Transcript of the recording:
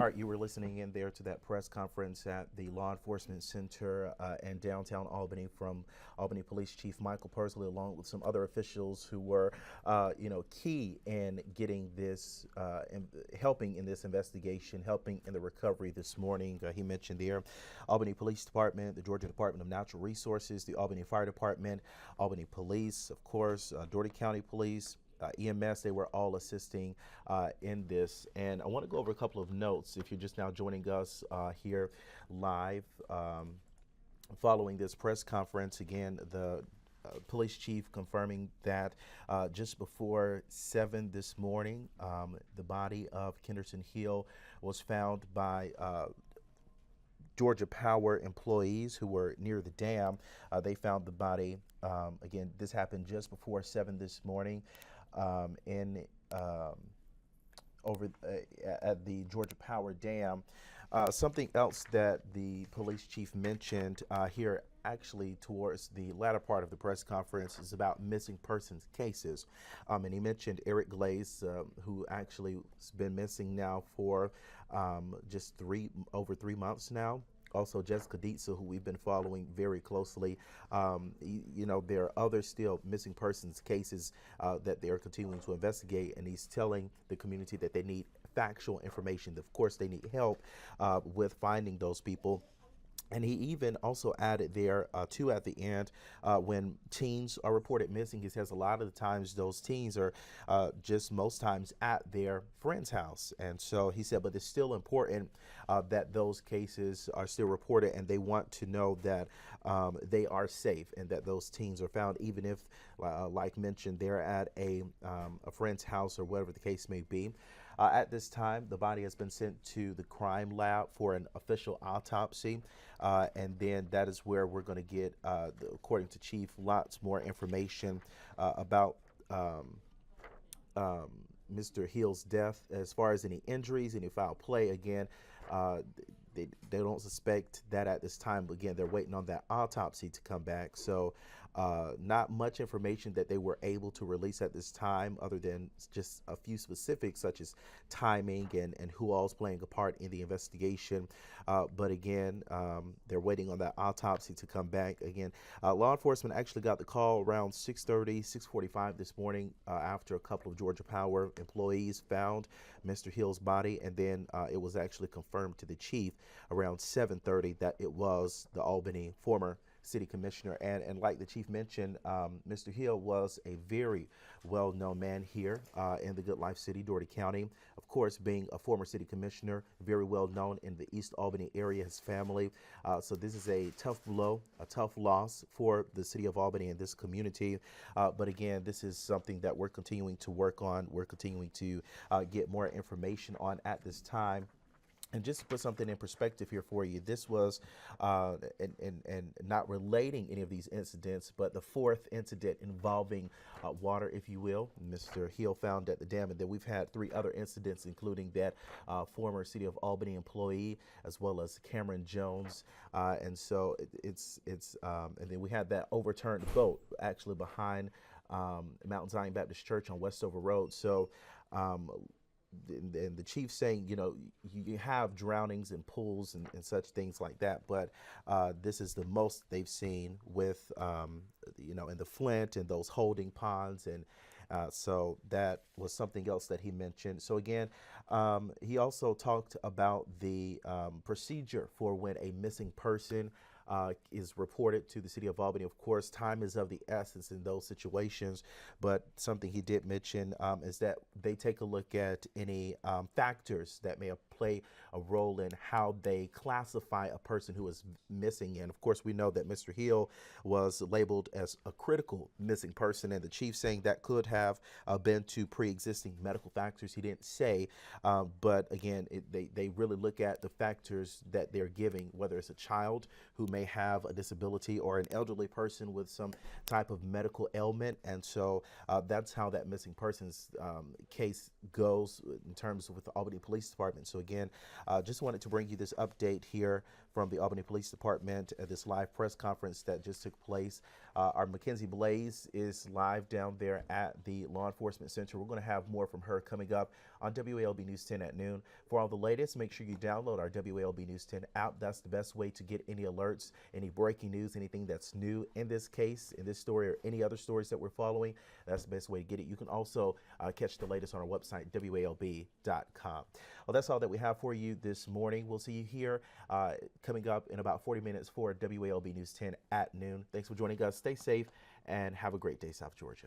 All right, you were listening in there to that press conference at the Law Enforcement Center in downtown Albany from Albany Police Chief Michael Pursley, along with some other officials who were, key in getting this, helping in this investigation, helping in the recovery this morning. He mentioned there Albany Police Department, the Georgia Department of Natural Resources, the Albany Fire Department, Albany Police, of course, Dougherty County Police, EMS. They were all assisting in this. And I want to go over a couple of notes if you're just now joining us here live following this press conference. Again, the police chief confirming that just before 7 this morning, the body of Kenderson Hill was found by Georgia Power employees who were near the dam. They found the body. Again, this happened just before 7 this morning. In over at the Georgia Power Dam. Something else that the police chief mentioned here actually towards the latter part of the press conference is about missing persons cases. And he mentioned Eric Glaze, who actually has been missing now for just over 3 months now. Also, Jessica Dietzel, who we've been following very closely. There are other still missing persons cases that they are continuing to investigate, and he's telling the community that they need factual information. Of course, they need help with finding those people. And he even also added there, too, at the end, when teens are reported missing, he says a lot of the times those teens are just most times at their friend's house. And so he said, but it's still important that those cases are still reported, and they want to know that they are safe and that those teens are found, even if, like mentioned, they're at a friend's house or whatever the case may be. At this time, the body has been sent to the crime lab for an official autopsy, and then that is where we're going to get, according to Chief, lots more information about Mr. Hill's death. As far as any injuries, any foul play, again, they don't suspect that at this time. But again, they're waiting on that autopsy to come back. So not much information that they were able to release at this time, other than just a few specifics such as timing and who all's playing a part in the investigation. But again, they're waiting on that autopsy to come back. Again, law enforcement actually got the call around 6:30, 6:45 this morning after a couple of Georgia Power employees found Mr. Hill's body, and then it was actually confirmed to the chief around 7:30 that it was the Albany former city commissioner. And like the chief mentioned, Mr. Hill was a very well-known man here in the Good Life City, Dougherty County. Of course, being a former city commissioner, very well known in the East Albany area, his family. So this is a tough blow, a tough loss for the city of Albany and this community. But again, this is something that we're continuing to work on. We're continuing to get more information on at this time. And just to put something in perspective here for you, this was, and not relating any of these incidents, but the fourth incident involving water, if you will. Mr. Hill found at the dam, and then we've had 3 other incidents, including that former City of Albany employee, as well as Cameron Jones. And so and then we had that overturned boat actually behind Mount Zion Baptist Church on Westover Road. So, and the chief saying, you have drownings in pools and such things like that, but this is the most they've seen with, in the Flint and those holding ponds. And so that was something else that he mentioned. So again, he also talked about the procedure for when a missing person is reported to the city of Albany. Of course, time is of the essence in those situations, but something he did mention is that they take a look at any factors that may play a role in how they classify a person who is missing. And of course, we know that Mr. Hill was labeled as a critical missing person, and the chief saying that could have been to pre-existing medical factors. He didn't say, but again, they really look at the factors that they're giving, whether it's a child who may have a disability or an elderly person with some type of medical ailment. And so that's how that missing persons case goes in terms of with the Albany Police Department. So again, just wanted to bring you this update here from the Albany Police Department at this live press conference that just took place. Our Mackenzie Blaze is live down there at the Law Enforcement Center. We're going to have more from her coming up on WALB News 10 at noon. For all the latest, make sure you download our WALB News 10 app. That's the best way to get any alerts, any breaking news, anything that's new in this case, in this story, or any other stories that we're following. That's the best way to get it. You can also catch the latest on our website, WALB.com. Well, that's all that we have for you this morning. We'll see you here coming up in about 40 minutes for WALB News 10 at noon. Thanks for joining us. Stay safe and have a great day, South Georgia.